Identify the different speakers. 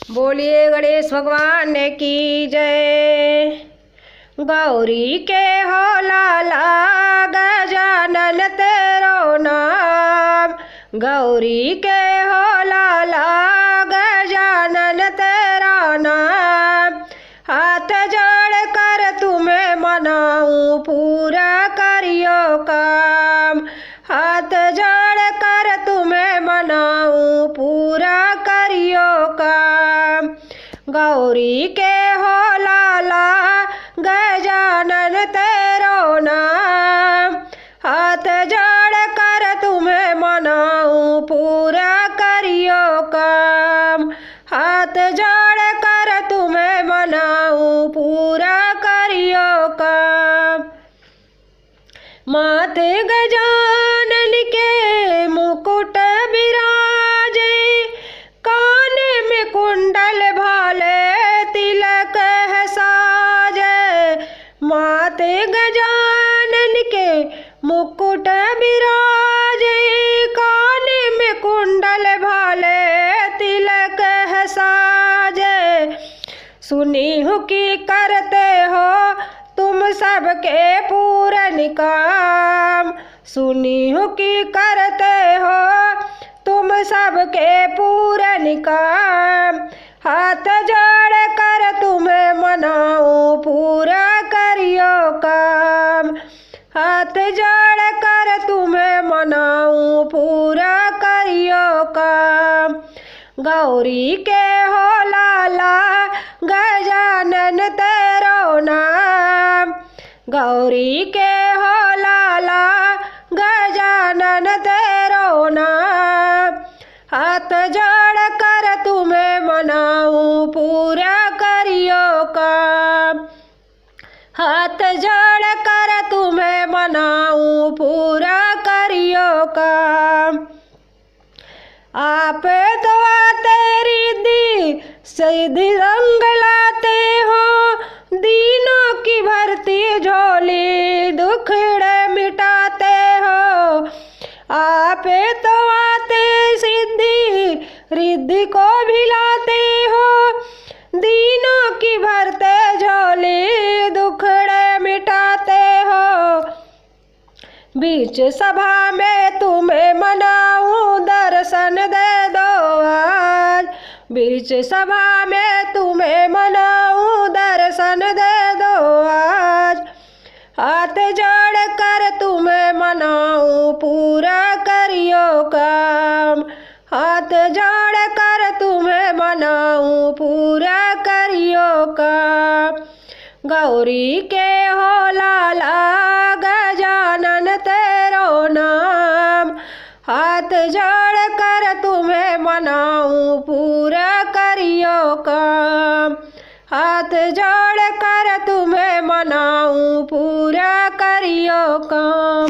Speaker 1: बोलिए गणेश भगवान की जय। गौरी के हो लाला गजानन तेरो नाम, गौरी के हो लाला गजानन तेरा नाम। हाथ जोड़ कर तुम्हें मनाऊं पूरा करियो काम, हाथ जोड़ कर तुम्हें मनाऊं पूरा करियो काम। गौरी के हो लाला गजानन तेरो नाम, हाथ जोड़ कर तुम्हें मनाऊं पूरा करियो काम, हाथ जोड़ कर तुम्हें मनाऊं पूरा करियो काम। माथे गजानन के मुकुट बिराजे, कान में कुंडल भाले तिलक है साजे। माथे गजानन के मुकुट बिराजे, कान में कुंडल भाले तिलक है साजे। सुनी हूँ कि करते हो तुम सबके पूरन काम, सुनी हूँ कि करते हो तुम सबके पूरन काम। हाथ जोड़ कर तुम्हें मनाऊं पूरा करियो काम, हाथ जोड़ कर तुम्हें मनाऊं पूरा करियो काम। गौरी के हो लाला गजानन तेरो नाम, गौरी के हो लाला गजानन तेरो नाम। हाथ जोड़ कर तुम्हें मनाऊं पूरा करियो काम, हाथ जोड़ कर तुम्हें मनाऊं पूरा करियो काम। आप तो तेरी दी सीधी रंग लाते हो, दीनों की भरती झोली दुखड़े मिटाते हो। आप तो आते सिद्धि रिद्धि को भिलाते हो, दीनों की भरते झोली दुखड़े मिटाते हो। बीच सभा में तुम्हें मनाऊं दर्शन दे दो आज, बीच सभा में तुम्हें मनाऊं दर्शन दे दो आज। हाथ जोड़ कर तुम्हें मनाऊं पूरा करियो काम, हाथ जोड़ कर तुम्हें मनाऊं पूरा करियो काम। गौरी के हो लाला गजानन तेरो नाम, हाथ जोड़ कर तुम्हें मनाऊं पूरा करियो काम, हाथ जोड़ कर तुम्हें मनाऊं पूरा करियो काम।